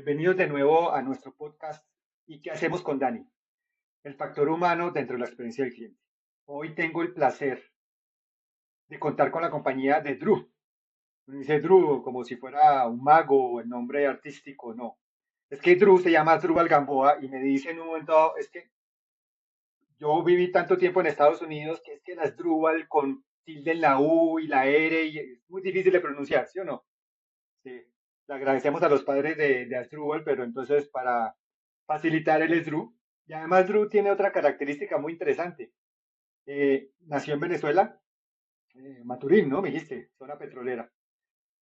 Bienvenidos de nuevo a nuestro podcast ¿Y qué hacemos con Dani? El factor humano dentro de la experiencia del cliente. Hoy tengo el placer de contar con la compañía de Drew. Me dice Drew como si fuera un mago o el nombre artístico, no. Es que Drew se llama Drew Gamboa y me dice en un momento dado, es que yo viví tanto tiempo en Estados Unidos que es que las Drupal con tilde en la U y la R y es muy difícil de pronunciar, ¿sí o no? Sí, le agradecemos a los padres de Asdrúbal, pero entonces para facilitar él es Drew. Y además Drew tiene otra característica muy interesante. Nació en Venezuela, Maturín, ¿no? Me dijiste, zona petrolera.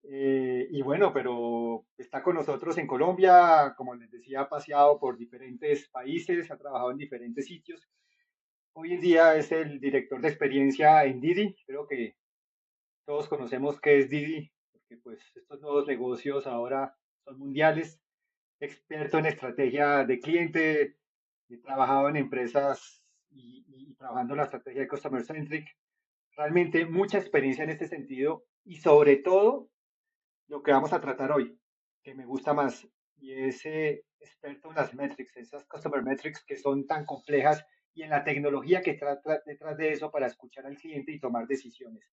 Y bueno, pero está con nosotros en Colombia, como les decía, ha paseado por diferentes países, ha trabajado en diferentes sitios. Hoy en día es el director de experiencia en Didi. Creo que todos conocemos qué es Didi, porque pues estos nuevos negocios ahora son mundiales. Experto en estrategia de cliente, he trabajado en empresas y trabajando en la estrategia de Customer Centric. Realmente mucha experiencia en este sentido y sobre todo lo que vamos a tratar hoy, que me gusta más, y es experto en las metrics, esas Customer Metrics que son tan complejas y en la tecnología que trata detrás de eso para escuchar al cliente y tomar decisiones.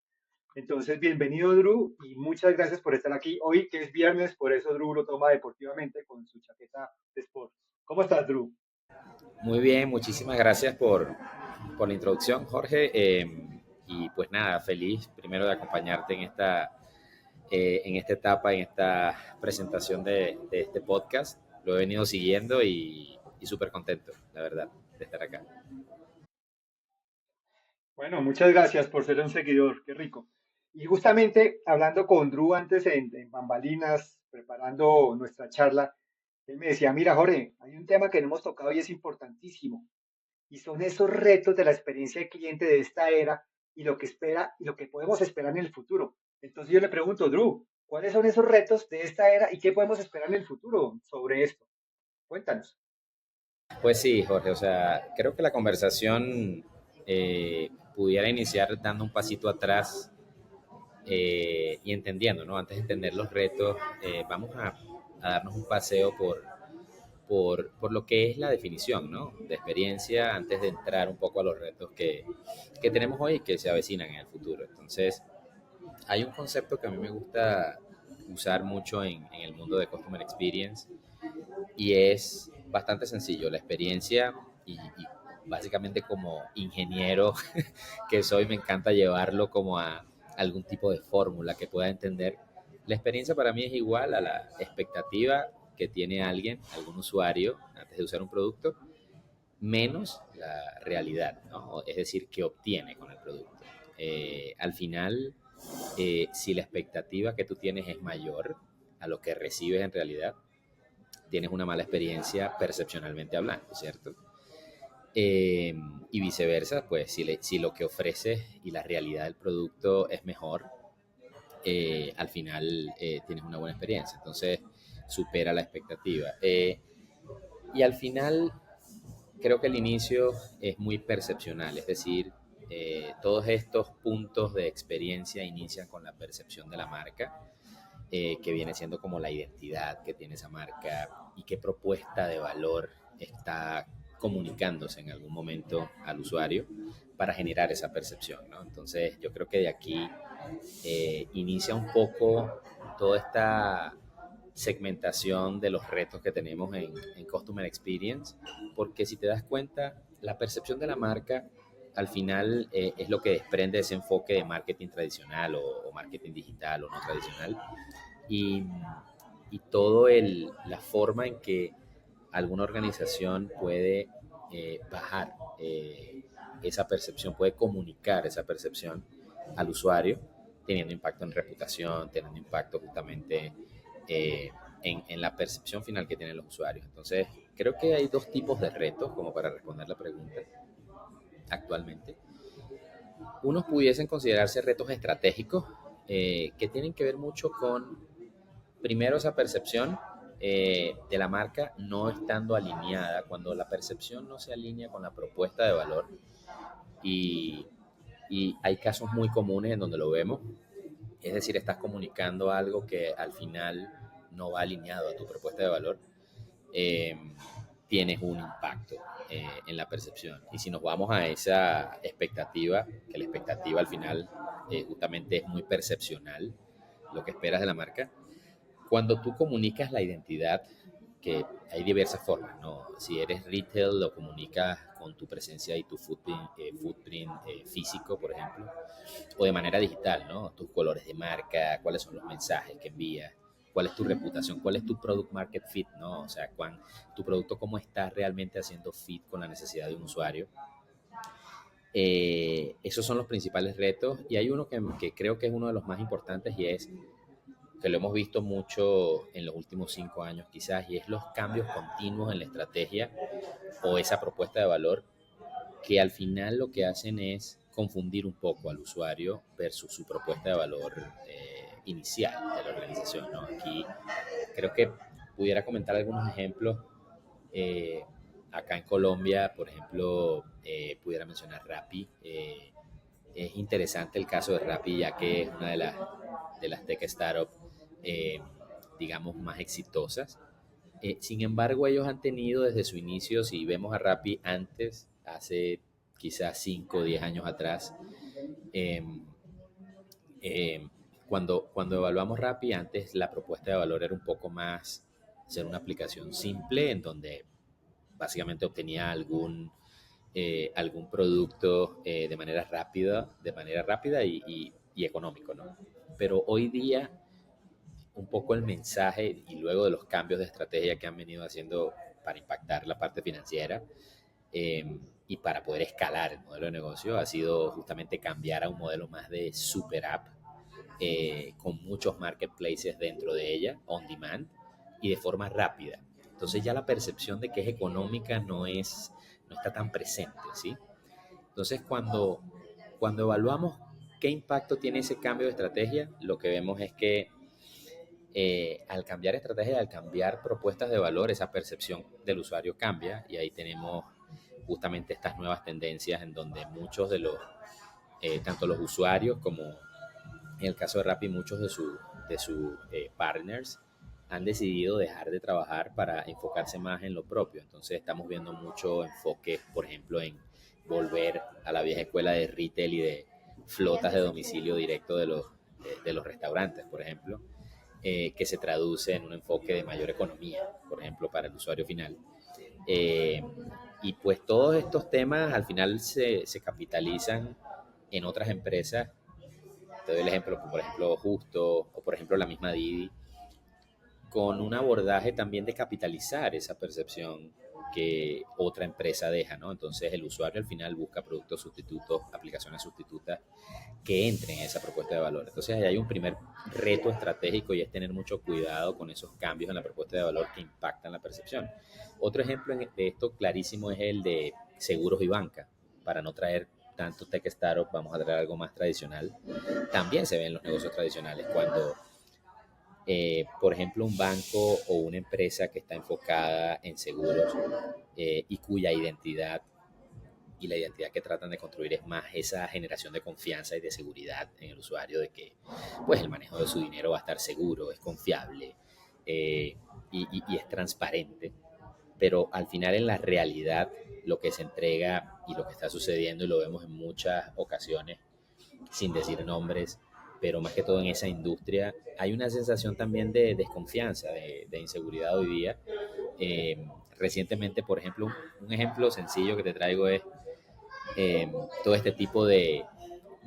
Entonces, bienvenido Drew y muchas gracias por estar aquí hoy, que es viernes, por eso Drew lo toma deportivamente con su chaqueta de sport. ¿Cómo estás, Drew? Muy bien, muchísimas gracias por la introducción, Jorge. Y pues nada, feliz primero de acompañarte en esta etapa, en esta presentación de este podcast. Lo he venido siguiendo y súper contento, la verdad, de estar acá. Bueno, muchas gracias por ser un seguidor, qué rico. Y justamente hablando con Drew antes en Bambalinas, preparando nuestra charla, él me decía, mira, Jorge, hay un tema que no hemos tocado y es importantísimo, y son esos retos de la experiencia del cliente de esta era y lo que espera y lo que podemos esperar en el futuro. Entonces yo le pregunto, Drew, ¿cuáles son esos retos de esta era y qué podemos esperar en el futuro sobre esto? Cuéntanos. Pues sí, Jorge, o sea, creo que la conversación pudiera iniciar dando un pasito atrás y entendiendo, ¿no? Antes de entender los retos, vamos a darnos un paseo por lo que es la definición, ¿no? De experiencia antes de entrar un poco a los retos que tenemos hoy y que se avecinan en el futuro. Entonces, hay un concepto que a mí me gusta usar mucho en el mundo de Customer Experience y es bastante sencillo. La experiencia y básicamente como ingeniero que soy, me encanta llevarlo como a algún tipo de fórmula que pueda entender. La experiencia para mí es igual a la expectativa que tiene alguien, algún usuario, antes de usar un producto, menos la realidad, ¿no? Es decir, que obtiene con el producto. Al final, si la expectativa que tú tienes es mayor a lo que recibes en realidad, tienes una mala experiencia percepcionalmente hablando, ¿cierto? Eh, y viceversa, pues si lo que ofreces y la realidad del producto es mejor, al final tienes una buena experiencia. Entonces, supera la expectativa. Y al final, creo que el inicio es muy percepcional, es decir, todos estos puntos de experiencia inician con la percepción de la marca, que viene siendo como la identidad que tiene esa marca y qué propuesta de valor está comunicándose en algún momento al usuario para generar esa percepción, ¿no? Entonces yo creo que de aquí inicia un poco toda esta segmentación de los retos que tenemos en Customer Experience, porque si te das cuenta, la percepción de la marca al final es lo que desprende ese enfoque de marketing tradicional o marketing digital o no tradicional y, y todo la forma en que alguna organización puede bajar esa percepción, puede comunicar esa percepción al usuario, teniendo impacto en reputación, teniendo impacto justamente en la percepción final que tienen los usuarios. Entonces, creo que hay dos tipos de retos, como para responder la pregunta actualmente. Unos pudiesen considerarse retos estratégicos que tienen que ver mucho con, primero, esa percepción de la marca no estando alineada, cuando la percepción no se alinea con la propuesta de valor. Y, y hay casos muy comunes en donde lo vemos, es decir, estás comunicando algo que al final no va alineado a tu propuesta de valor. eh, tienes un impacto en la percepción. Y si nos vamos a esa expectativa, que la expectativa al final justamente es muy percepcional, lo que esperas de la marca, cuando tú comunicas la identidad, que hay diversas formas, ¿no? Si eres retail, lo comunicas con tu presencia y tu footprint físico, por ejemplo, o de manera digital, ¿no? Tus colores de marca, cuáles son los mensajes que envías, cuál es tu reputación, cuál es tu product market fit, ¿no? O sea, tu producto cómo está realmente haciendo fit con la necesidad de un usuario. Esos son los principales retos y hay uno que creo que es uno de los más importantes y es que lo hemos visto mucho en los últimos 5 años quizás, y es los cambios continuos en la estrategia o esa propuesta de valor que al final lo que hacen es confundir un poco al usuario versus su propuesta de valor inicial de la organización, ¿no? Aquí creo que pudiera comentar algunos ejemplos. eh, Acá en Colombia, por ejemplo, pudiera mencionar Rappi. Es interesante el caso de Rappi, ya que es una de las tech startups, eh, digamos, más exitosas. Sin embargo, ellos han tenido desde su inicio, si vemos a Rappi antes, hace quizás 5 o 10 años atrás, eh, eh, cuando evaluamos Rappi, antes la propuesta de valor era un poco más ser una aplicación simple en donde básicamente obtenía algún producto de manera rápida y económico, ¿no? Pero hoy día un poco el mensaje y luego de los cambios de estrategia que han venido haciendo para impactar la parte financiera y para poder escalar el modelo de negocio ha sido justamente cambiar a un modelo más de super app con muchos marketplaces dentro de ella, on demand y de forma rápida. Entonces ya la percepción de que es económica no está tan presente, ¿sí? Entonces cuando evaluamos qué impacto tiene ese cambio de estrategia, lo que vemos es que al cambiar estrategia, al cambiar propuestas de valor, esa percepción del usuario cambia y ahí tenemos justamente estas nuevas tendencias en donde muchos tanto los usuarios como en el caso de Rappi, muchos de sus partners han decidido dejar de trabajar para enfocarse más en lo propio. Entonces estamos viendo mucho enfoque, por ejemplo, en volver a la vieja escuela de retail y de flotas de domicilio directo de los restaurantes, por ejemplo, que se traduce en un enfoque de mayor economía, por ejemplo, para el usuario final. Eh, y pues todos estos temas al final se capitalizan en otras empresas. Te doy el ejemplo, por ejemplo, Justo o por ejemplo la misma Didi, con un abordaje también de capitalizar esa percepción que otra empresa deja, ¿no? Entonces el usuario al final busca productos sustitutos, aplicaciones sustitutas que entren en esa propuesta de valor. Entonces ahí hay un primer reto estratégico y es tener mucho cuidado con esos cambios en la propuesta de valor que impactan la percepción. Otro ejemplo de esto clarísimo es el de seguros y banca. Para no traer tanto tech startup, vamos a traer algo más tradicional. También se ven los negocios tradicionales cuando por ejemplo, un banco o una empresa que está enfocada en seguros y cuya identidad y la identidad que tratan de construir es más esa generación de confianza y de seguridad en el usuario de que pues el manejo de su dinero va a estar seguro, es confiable y es transparente, pero al final en la realidad lo que se entrega y lo que está sucediendo y lo vemos en muchas ocasiones sin decir nombres, pero más que todo en esa industria hay una sensación también de desconfianza, de inseguridad hoy día. Recientemente, por ejemplo, un ejemplo sencillo que te traigo es eh, todo este tipo de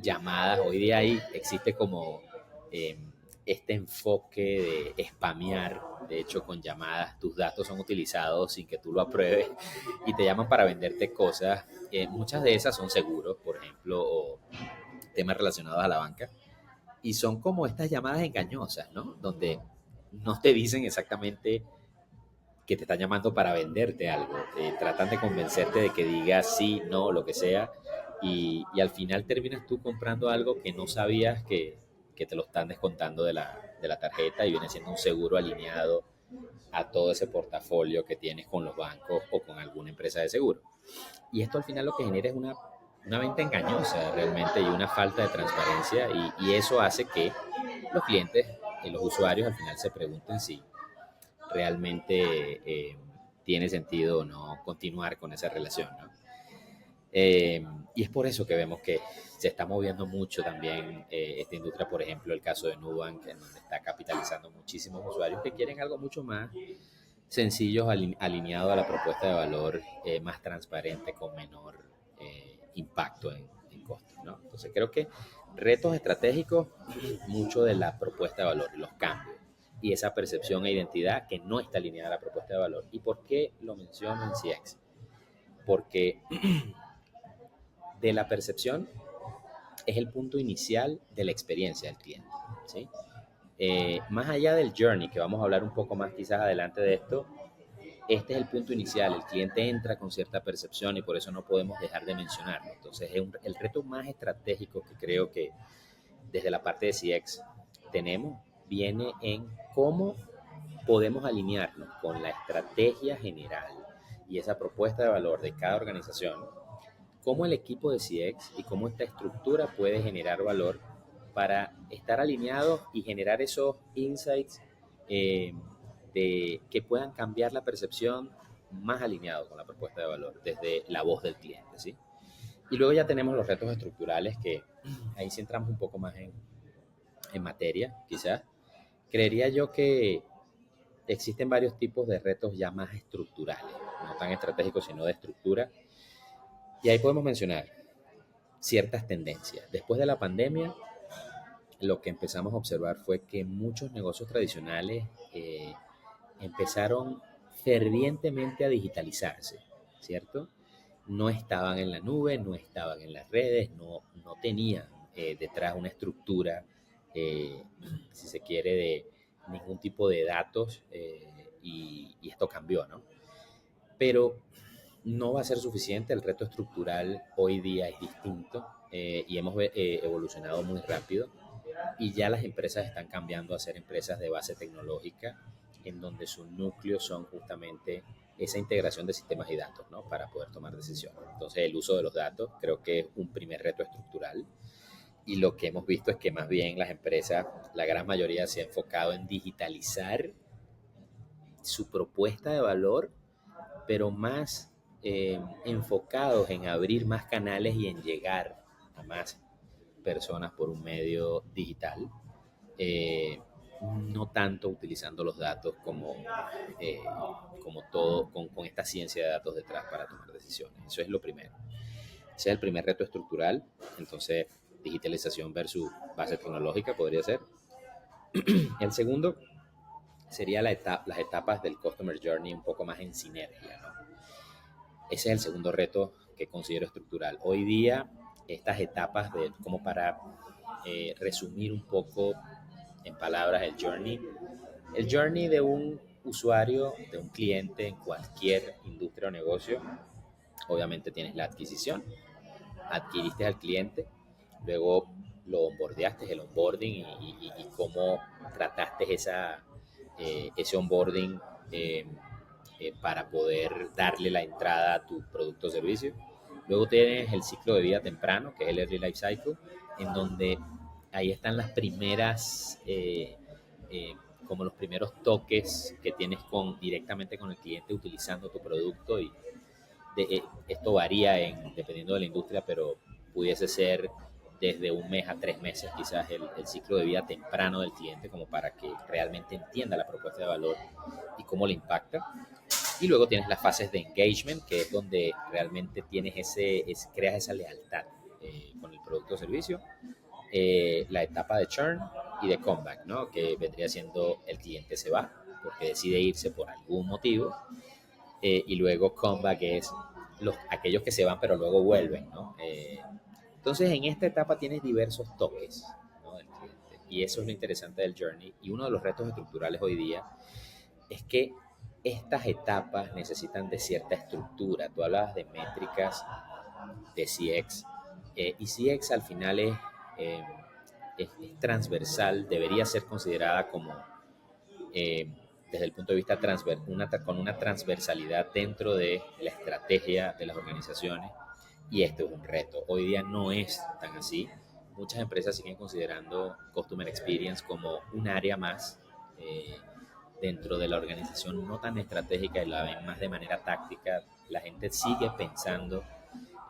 llamadas. Hoy día ahí existe como eh, este enfoque de spamear. De hecho, con llamadas tus datos son utilizados sin que tú lo apruebes y te llaman para venderte cosas. Muchas de esas son seguros, por ejemplo, o temas relacionados a la banca. Y son como estas llamadas engañosas, ¿no? Donde no te dicen exactamente que te están llamando para venderte algo. Tratan de convencerte de que digas sí, no, lo que sea. Y al final terminas tú comprando algo que no sabías que te lo están descontando de la tarjeta y viene siendo un seguro alineado a todo ese portafolio que tienes con los bancos o con alguna empresa de seguro. Y esto al final lo que genera es una venta engañosa realmente y una falta de transparencia y eso hace que los clientes y los usuarios al final se pregunten si realmente tiene sentido o no continuar con esa relación, ¿no? Y es por eso que vemos que se está moviendo mucho también esta industria, por ejemplo, el caso de Nubank, en donde está capitalizando muchísimos usuarios que quieren algo mucho más sencillo, alineado a la propuesta de valor, más transparente, con menor impacto en costos, ¿no? Entonces creo que retos estratégicos, mucho de la propuesta de valor, los cambios y esa percepción e identidad que no está alineada a la propuesta de valor. ¿Y por qué lo menciono en CX? Porque de la percepción es el punto inicial de la experiencia del cliente, ¿sí? Más allá del journey, que vamos a hablar un poco más quizás adelante de esto, este es el punto inicial. El cliente entra con cierta percepción y por eso no podemos dejar de mencionarlo. Entonces, el reto más estratégico que creo que desde la parte de CX tenemos viene en cómo podemos alinearnos con la estrategia general y esa propuesta de valor de cada organización, cómo el equipo de CX y cómo esta estructura puede generar valor para estar alineados y generar esos insights que puedan cambiar la percepción más alineado con la propuesta de valor desde la voz del cliente, ¿sí? Y luego ya tenemos los retos estructurales, que ahí sí entramos un poco más en materia, quizás. Creería yo que existen varios tipos de retos ya más estructurales, no tan estratégicos, sino de estructura. Y ahí podemos mencionar ciertas tendencias. Después de la pandemia, lo que empezamos a observar fue que muchos negocios tradicionales empezaron fervientemente a digitalizarse, ¿cierto? No estaban en la nube, no estaban en las redes, no tenían detrás una estructura, si se quiere, de ningún tipo de datos, y esto cambió, ¿no? Pero no va a ser suficiente, el reto estructural hoy día es distinto, y hemos evolucionado muy rápido y ya las empresas están cambiando a ser empresas de base tecnológica, en donde sus núcleos son justamente esa integración de sistemas y datos, ¿no? Para poder tomar decisiones. Entonces, el uso de los datos creo que es un primer reto estructural, y lo que hemos visto es que más bien las empresas, la gran mayoría, se ha enfocado en digitalizar su propuesta de valor, pero más enfocados en abrir más canales y en llegar a más personas por un medio digital, eh, no tanto utilizando los datos eh, como todo, con esta ciencia de datos detrás para tomar decisiones. Eso es lo primero. Ese es el primer reto estructural. Entonces, digitalización versus base tecnológica podría ser. El segundo sería las etapas del Customer Journey un poco más en sinergia, ¿no? Ese es el segundo reto que considero estructural. Hoy día, estas etapas, como para resumir un poco en palabras el journey de un usuario, de un cliente en cualquier industria o negocio, obviamente tienes la adquisición, adquiriste al cliente, luego lo onboardeaste, el onboarding, y cómo trataste ese onboarding, para poder darle la entrada a tu producto o servicio. Luego tienes el ciclo de vida temprano, que es el Early Life Cycle, en donde ahí están las primeras, como los primeros toques que tienes directamente con el cliente utilizando tu producto. Y esto varía dependiendo de la industria, pero pudiese ser desde un mes a 3 meses quizás el ciclo de vida temprano del cliente, como para que realmente entienda la propuesta de valor y cómo le impacta. Y luego tienes las fases de engagement, que es donde realmente creas esa lealtad con el producto o servicio. La etapa de churn y de comeback, ¿no? Que vendría siendo el cliente se va porque decide irse por algún motivo, y luego comeback es aquellos que se van pero luego vuelven, ¿no? Entonces, en esta etapa tienes diversos toques, ¿no? Del cliente, y eso es lo interesante del journey. Y uno de los retos estructurales hoy día es que estas etapas necesitan de cierta estructura. Tú hablabas de métricas de CX, y CX al final eh, es transversal, debería ser considerada como, eh, desde el punto de vista con una transversalidad dentro de la estrategia de las organizaciones, y esto es un reto. Hoy día no es tan así. Muchas empresas siguen considerando Customer Experience como un área más, dentro de la organización no tan estratégica y la ven más de manera táctica, la gente sigue pensando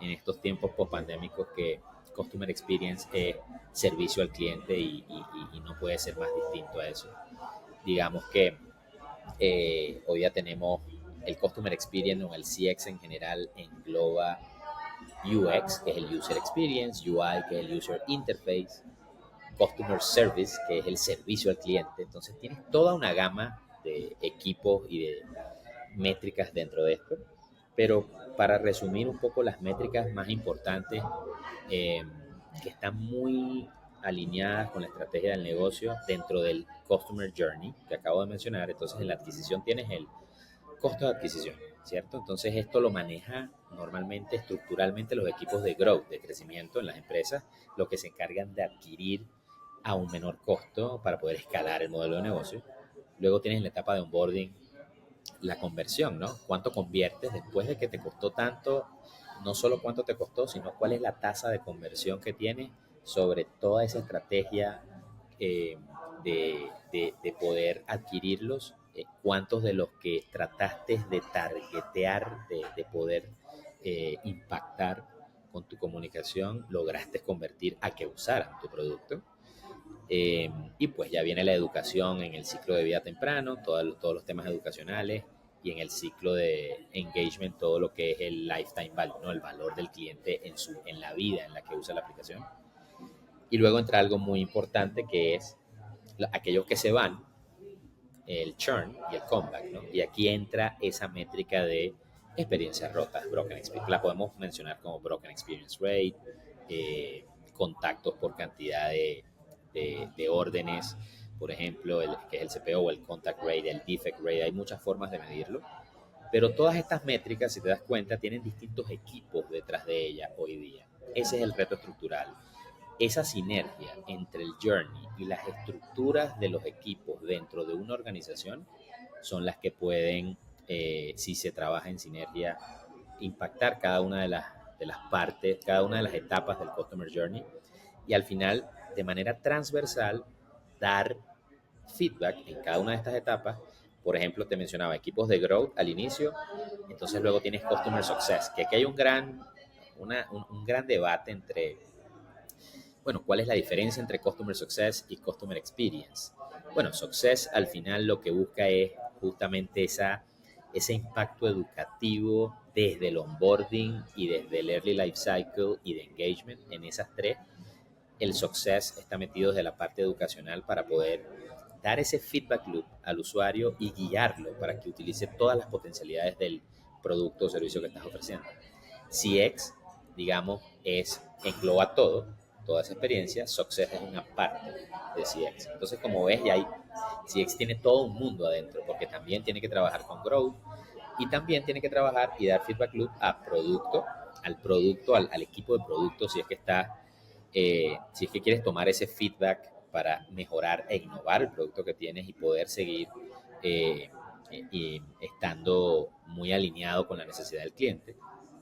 en estos tiempos post-pandémicos que Customer Experience es servicio al cliente y no puede ser más distinto a eso. Digamos que hoy ya tenemos el Customer Experience o el CX en general engloba UX, que es el User Experience, UI, que es el User Interface, Customer Service, que es el servicio al cliente. Entonces tienes toda una gama de equipos y de métricas dentro de esto. Pero para resumir un poco las métricas más importantes eh, que están muy alineadas con la estrategia del negocio dentro del Customer Journey que acabo de mencionar. Entonces en la adquisición tienes el costo de adquisición, ¿cierto? Entonces esto lo maneja normalmente estructuralmente los equipos de growth, de crecimiento en las empresas, los que se encargan de adquirir a un menor costo para poder escalar el modelo de negocio. Luego tienes la etapa de onboarding la conversión, ¿no? ¿Cuánto conviertes después de que te costó tanto? No solo cuánto te costó, sino cuál es la tasa de conversión que tienes sobre toda esa estrategia de poder adquirirlos. Cuántos de los que trataste de targetear, de poder impactar con tu comunicación, lograste convertir a que usaran tu producto. Y pues ya viene la educación en el ciclo de vida temprano, todos los temas educacionales y en el ciclo de engagement, todo lo que es el lifetime value, ¿no? El valor del cliente en la vida en la que usa la aplicación. Y luego entra algo muy importante que es aquellos que se van, el churn y el comeback, ¿no? Y aquí entra esa métrica de experiencias rotas, broken experience. La podemos mencionar como broken experience rate, contactos por cantidad de órdenes, por ejemplo, que es el CPO o el contact rate, el defect rate, hay muchas formas de medirlo, pero todas estas métricas, si te das cuenta, tienen distintos equipos detrás de ellas hoy día. Ese es el reto estructural. Esa sinergia entre el journey y las estructuras de los equipos dentro de una organización son las que pueden, si se trabaja en sinergia, impactar cada una de las partes, cada una de las etapas del Customer Journey y al final, de manera transversal, dar feedback en cada una de estas etapas. Por ejemplo, te mencionaba equipos de growth al inicio, entonces luego tienes Customer Success, que aquí hay un gran debate entre, bueno, ¿cuál es la diferencia entre Customer Success y Customer Experience? Bueno, Success al final lo que busca es justamente ese impacto educativo desde el onboarding y desde el early life cycle y de engagement en esas tres. El Success está metido desde la parte educacional para poder dar ese feedback loop al usuario y guiarlo para que utilice todas las potencialidades del producto o servicio que estás ofreciendo. CX, digamos, engloba toda esa experiencia. Success es una parte de CX. Entonces, como ves, ya CX tiene todo un mundo adentro, porque también tiene que trabajar con Growth y también tiene que trabajar y dar feedback loop al producto, al equipo de producto, si es que quieres tomar ese feedback para mejorar e innovar el producto que tienes y poder seguir estando muy alineado con la necesidad del cliente.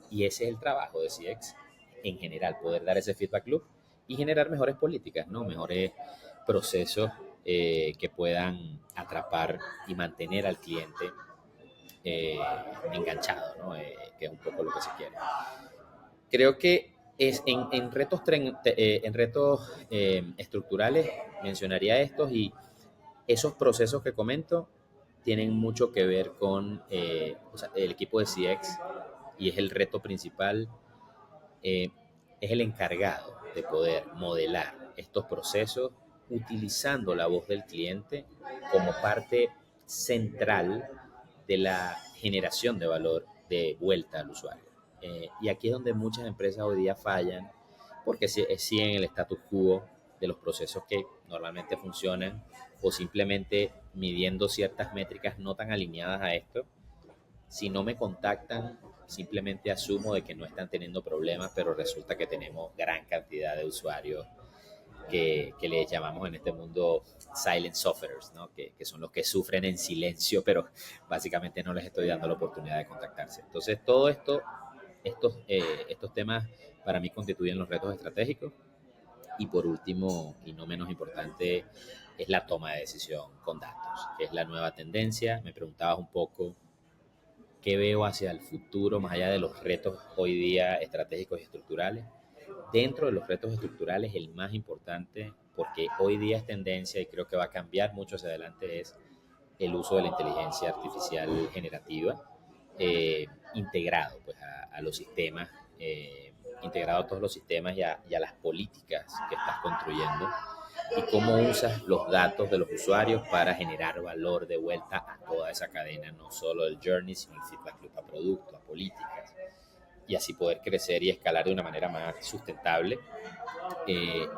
Y ese es el trabajo de CX en general, poder dar ese feedback loop y generar mejores políticas, ¿no? Mejores procesos que puedan atrapar y mantener al cliente enganchado, ¿no? Que es un poco lo que se quiere. Creo que en retos estructurales mencionaría estos y esos procesos que comento tienen mucho que ver con o sea, el equipo de CX y es el reto principal, eh, es el encargado de poder modelar estos procesos utilizando la voz del cliente como parte central de la generación de valor de vuelta al usuario. Y aquí es donde muchas empresas hoy día fallan porque siguen el status quo de los procesos que normalmente funcionan o simplemente midiendo ciertas métricas no tan alineadas a esto. Si no me contactan, simplemente asumo de que no están teniendo problemas, pero resulta que tenemos gran cantidad de usuarios que les llamamos en este mundo silent sufferers, ¿no? Que son los que sufren en silencio, pero básicamente no les estoy dando la oportunidad de contactarse. Entonces, todo estos temas para mí constituyen los retos estratégicos. Y por último, y no menos importante, es la toma de decisión con datos, que es la nueva tendencia. Me preguntabas un poco qué veo hacia el futuro, más allá de los retos hoy día estratégicos y estructurales. Dentro de los retos estructurales, el más importante, porque hoy día es tendencia y creo que va a cambiar mucho hacia adelante, es el uso de la inteligencia artificial generativa integrado pues, a los sistemas, integrado a todos los sistemas y a las políticas que estás construyendo y cómo usas los datos de los usuarios para generar valor de vuelta a toda esa cadena, no solo del journey, sino el feedback loop a productos, a políticas, y así poder crecer y escalar de una manera más sustentable.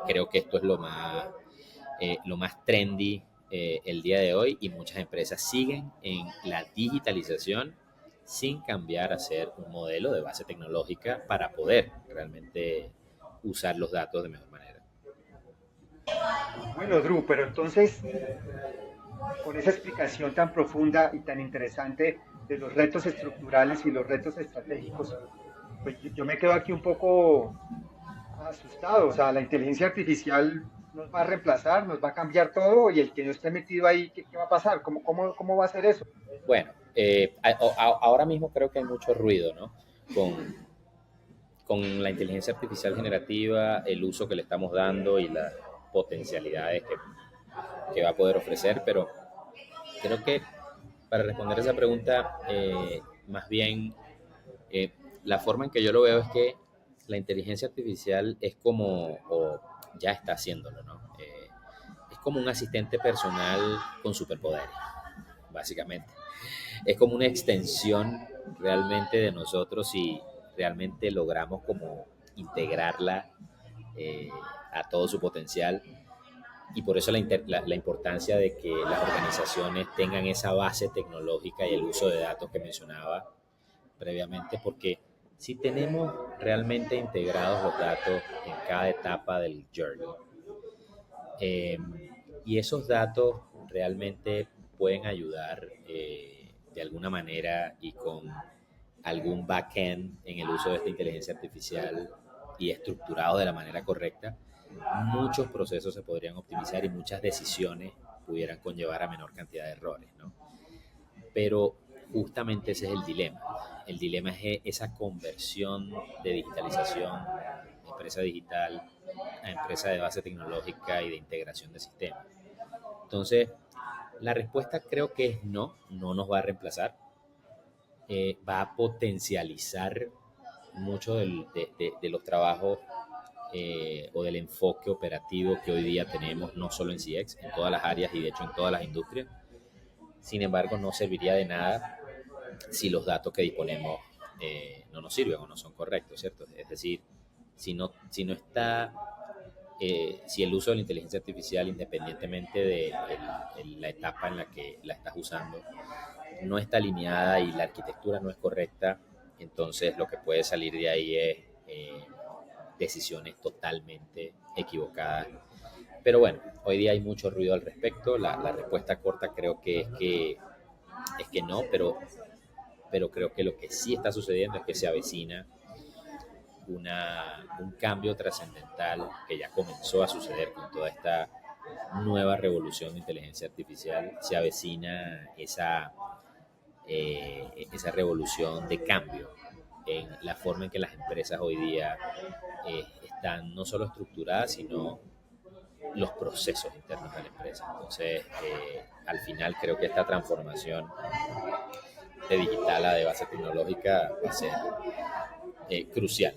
Creo que esto es lo más trendy el día de hoy y muchas empresas siguen en la digitalización sin cambiar a ser un modelo de base tecnológica para poder realmente usar los datos de mejor manera. Bueno, Drew, pero entonces, con esa explicación tan profunda y tan interesante de los retos estructurales y los retos estratégicos, pues yo me quedo aquí un poco asustado. O sea, la inteligencia artificial nos va a reemplazar, nos va a cambiar todo y el que no esté metido ahí, ¿qué va a pasar? ¿Cómo va a ser eso? Bueno, ahora mismo creo que hay mucho ruido, ¿no? Con, con la inteligencia artificial generativa, el uso que le estamos dando y las potencialidades que va a poder ofrecer, pero creo que para responder esa pregunta, más bien eh, la forma en que yo lo veo es que la inteligencia artificial es como, o ya está haciéndolo, ¿no? Es como un asistente personal con superpoderes, básicamente. Es como una extensión realmente de nosotros y realmente logramos como integrarla eh, a todo su potencial y por eso la importancia de que las organizaciones tengan esa base tecnológica y el uso de datos que mencionaba previamente, porque si tenemos realmente integrados los datos en cada etapa del journey, eh, y esos datos realmente pueden ayudar de alguna manera y con algún backend en el uso de esta inteligencia artificial y estructurado de la manera correcta, muchos procesos se podrían optimizar y muchas decisiones pudieran conllevar a menor cantidad de errores, ¿no? Pero justamente ese es el dilema. El dilema es esa conversión de digitalización, de empresa digital a empresa de base tecnológica y de integración de sistemas. Entonces, la respuesta creo que es no, no nos va a reemplazar, va a potencializar mucho de los trabajos o del enfoque operativo que hoy día tenemos, no solo en CX, en todas las áreas y de hecho en todas las industrias. Sin embargo, no serviría de nada si los datos que disponemos no nos sirven o no son correctos, ¿cierto? Es decir, si no está, si el uso de la inteligencia artificial, independientemente de la etapa en la que la estás usando, no está alineada y la arquitectura no es correcta, entonces lo que puede salir de ahí es decisiones totalmente equivocadas. Pero bueno, hoy día hay mucho ruido al respecto. La respuesta corta creo que es que no, pero creo que lo que sí está sucediendo es que se avecina un cambio trascendental que ya comenzó a suceder con toda esta nueva revolución de inteligencia artificial. Se avecina esa revolución de cambio en la forma en que las empresas hoy día están no solo estructuradas, sino los procesos internos de la empresa. Entonces, al final creo que esta transformación de digital a de base tecnológica va a ser crucial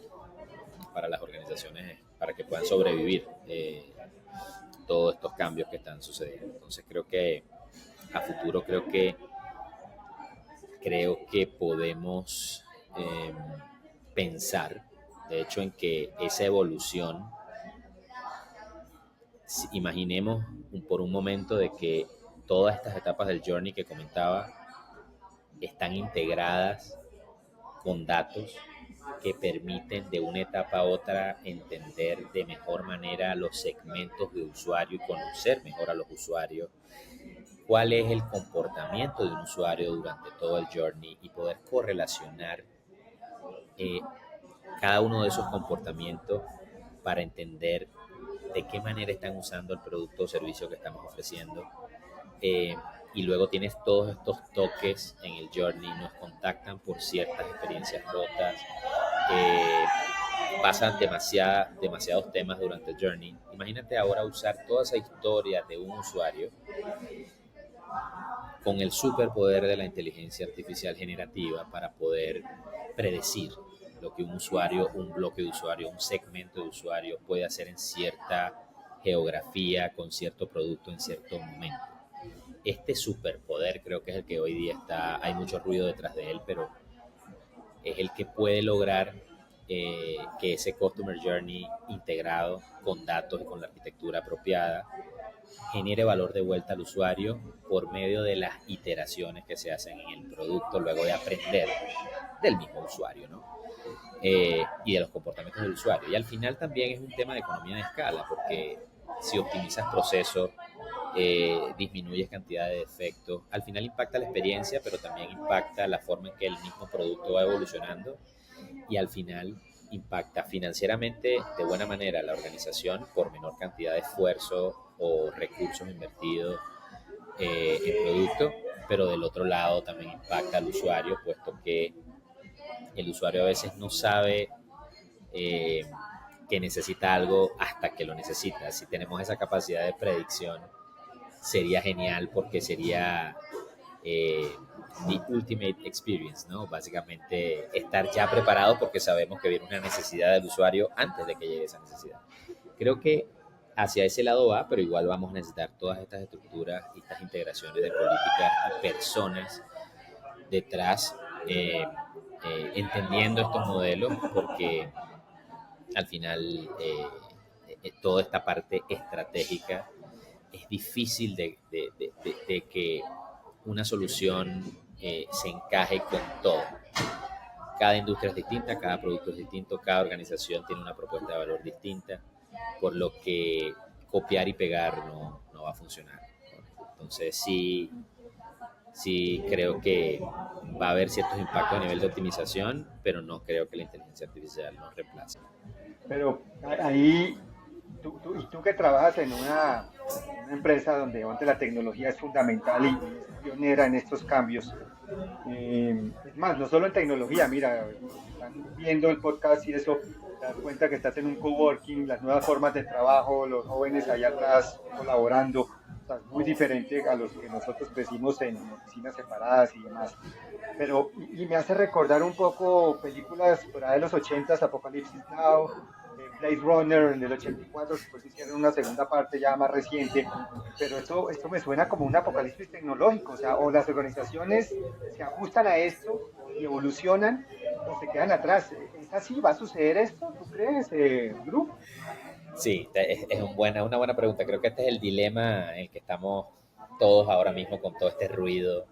para las organizaciones, para que puedan sobrevivir todos estos cambios que están sucediendo. Entonces, creo que a futuro creo que podemos pensar, de hecho, en que esa evolución, imaginemos por un momento de que todas estas etapas del journey que comentaba están integradas con datos que permiten de una etapa a otra entender de mejor manera los segmentos de usuario y conocer mejor a los usuarios, cuál es el comportamiento de un usuario durante todo el journey y poder correlacionar eh, cada uno de esos comportamientos para entender de qué manera están usando el producto o servicio que estamos ofreciendo. Y luego tienes todos estos toques en el journey, nos contactan por ciertas experiencias rotas, pasan demasiados temas durante el journey. Imagínate ahora usar toda esa historia de un usuario con el superpoder de la inteligencia artificial generativa para poder predecir lo que un usuario, un bloque de usuario, un segmento de usuario puede hacer en cierta geografía, con cierto producto en cierto momento. Este superpoder creo que es el que hoy día hay mucho ruido detrás de él, pero es el que puede lograr que ese Customer Journey integrado con datos y con la arquitectura apropiada genere valor de vuelta al usuario por medio de las iteraciones que se hacen en el producto, luego de aprender del mismo usuario, ¿no? Y de los comportamientos del usuario. Y al final también es un tema de economía de escala, porque si optimizas procesos, disminuyes cantidad de defectos, al final impacta la experiencia, pero también impacta la forma en que el mismo producto va evolucionando y al final impacta financieramente de buena manera a la organización por menor cantidad de esfuerzo o recursos invertidos en producto, pero del otro lado también impacta al usuario, puesto que el usuario a veces no sabe que necesita algo hasta que lo necesita. Si tenemos esa capacidad de predicción, sería genial porque sería the ultimate experience, ¿no? Básicamente estar ya preparado porque sabemos que viene una necesidad del usuario antes de que llegue esa necesidad. Creo que hacia ese lado va, pero igual vamos a necesitar todas estas estructuras y estas integraciones de políticas y personas detrás entendiendo estos modelos, porque al final toda esta parte estratégica es difícil de que una solución se encaje con todo. Cada industria es distinta, cada producto es distinto, cada organización tiene una propuesta de valor distinta, por lo que copiar y pegar no va a funcionar. Entonces sí creo que va a haber ciertos impactos a nivel de optimización, pero no creo que la inteligencia artificial nos reemplace. Pero ahí, tú que trabajas en una empresa donde la tecnología es fundamental y es pionera en estos cambios, es más, no solo en tecnología, mira, están viendo el podcast y eso, te das cuenta que estás en un coworking, las nuevas formas de trabajo, los jóvenes allá atrás colaborando, o sea, es muy diferente a los que nosotros crecimos en oficinas separadas y demás. Pero, y me hace recordar un poco películas por ahí de los 80, Apocalipsis Now, Blade Runner en el 84, después hicieron una segunda parte ya más reciente, pero esto me suena como un apocalipsis tecnológico, o sea, o las organizaciones se ajustan a esto y evolucionan o se quedan atrás. ¿Es así? ¿Va a suceder esto? ¿Tú crees, Drew? Sí, una buena pregunta. Creo que este es el dilema en el que estamos todos ahora mismo con todo este ruido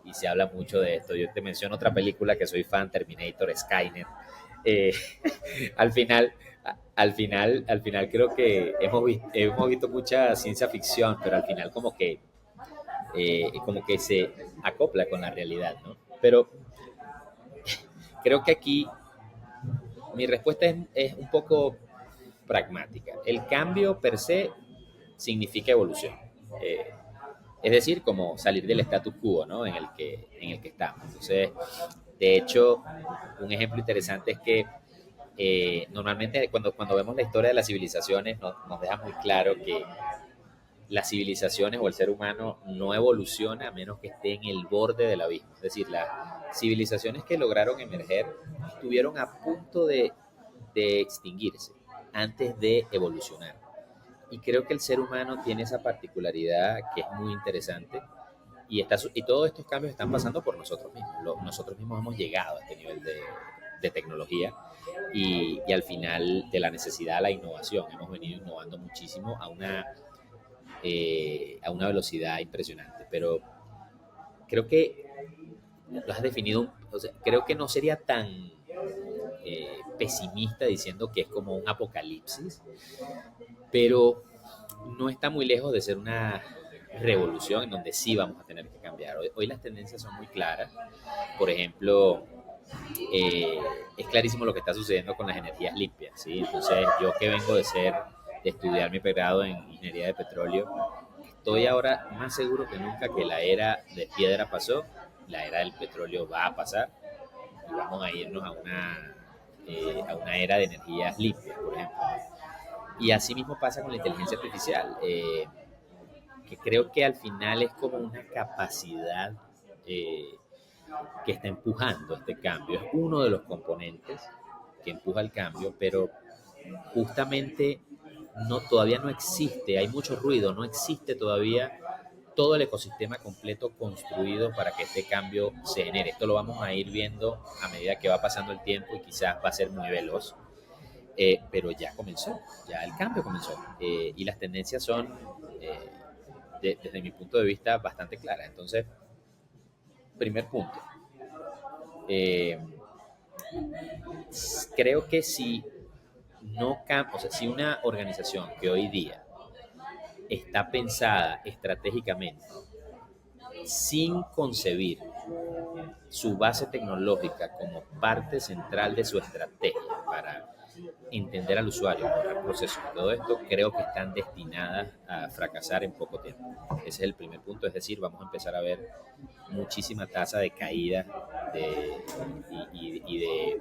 y se habla mucho de esto. Yo te menciono otra película que soy fan, Terminator, Skynet. Eh, al final, al final creo que hemos visto mucha ciencia ficción, pero al final como que se acopla con la realidad, ¿no? Pero creo que aquí mi respuesta es un poco pragmática. El cambio per se significa evolución. Eh, es decir, como salir del status quo, ¿no? En el que estamos. Entonces, de hecho, un ejemplo interesante es que normalmente cuando vemos la historia de las civilizaciones nos deja muy claro que las civilizaciones o el ser humano no evoluciona a menos que esté en el borde del abismo. Es decir, las civilizaciones que lograron emerger estuvieron a punto de extinguirse antes de evolucionar. Y creo que el ser humano tiene esa particularidad que es muy interesante y todos estos cambios están pasando por nosotros mismos. Nosotros mismos hemos llegado a este nivel de tecnología y al final de la necesidad a la innovación. Hemos venido innovando muchísimo a una velocidad impresionante, pero creo que lo has definido, o sea, creo que no sería tan pesimista diciendo que es como un apocalipsis, pero no está muy lejos de ser una revolución en donde sí vamos a tener que cambiar. Hoy las tendencias son muy claras. Por ejemplo, es clarísimo lo que está sucediendo con las energías limpias, ¿sí? Entonces, yo que vengo de ser estudiar mi pregrado en ingeniería de petróleo, estoy ahora más seguro que nunca que la era de piedra pasó, la era del petróleo va a pasar y vamos a irnos a una era de energías limpias, por ejemplo. Y así mismo pasa con la inteligencia artificial, que creo que al final es como una capacidad eh, que está empujando este cambio. Es uno de los componentes que empuja el cambio, pero justamente todavía no existe, hay mucho ruido, no existe todavía todo el ecosistema completo construido para que este cambio se genere. Esto lo vamos a ir viendo a medida que va pasando el tiempo y quizás va a ser muy veloz, pero ya comenzó, ya el cambio comenzó y las tendencias son, desde mi punto de vista, bastante claras. Entonces, primer punto, eh, creo que si no o sea, si una organización que hoy día está pensada estratégicamente sin concebir su base tecnológica como parte central de su estrategia para entender al usuario, mejorar procesos y todo esto, creo que están destinadas a fracasar en poco tiempo. Ese es el primer punto, es decir, vamos a empezar a ver muchísima tasa de caída y de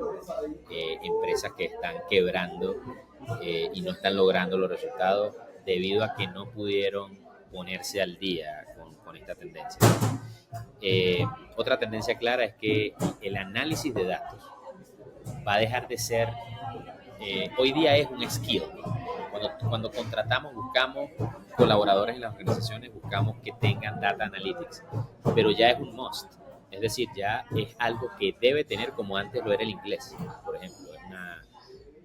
empresas que están quebrando y no están logrando los resultados debido a que no pudieron ponerse al día con esta tendencia. Otra tendencia clara es que el análisis de datos va a dejar de ser, hoy día es un skill. Cuando contratamos, buscamos colaboradores en las organizaciones, buscamos que tengan data analytics, pero ya es un must. Es decir, ya es algo que debe tener, como antes lo era el inglés, por ejemplo. Es una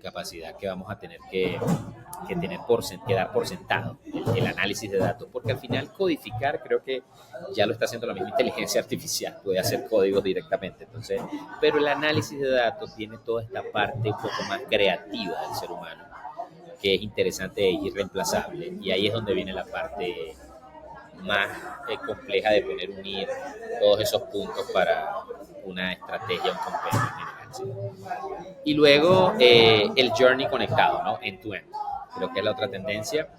capacidad que vamos a tener que dar por sentado, el análisis de datos, porque al final codificar creo que ya lo está haciendo la misma inteligencia artificial, puede hacer códigos directamente. Entonces, pero el análisis de datos tiene toda esta parte un poco más creativa del ser humano, que es interesante e irreemplazable, y ahí es donde viene la parte más compleja de poder unir todos esos puntos para una estrategia, un compendio en general. ¿Sí? Y luego el journey conectado, ¿no? End to end. Creo que es la otra tendencia.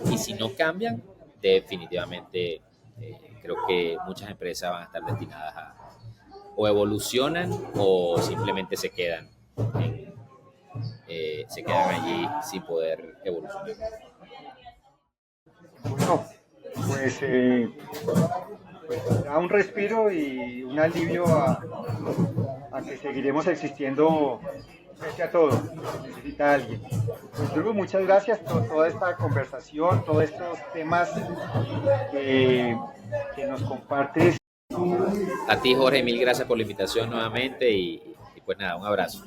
Y si no cambian, definitivamente creo que muchas empresas van a estar destinadas a o evolucionan o simplemente se quedan allí sin poder evolucionar. Bueno, pues da un respiro y un alivio a que seguiremos existiendo pese a todo, se necesita alguien. Pues Drew, muchas gracias por toda esta conversación, todos estos temas que nos compartes. A ti, Jorge, mil gracias por la invitación nuevamente y pues nada, un abrazo.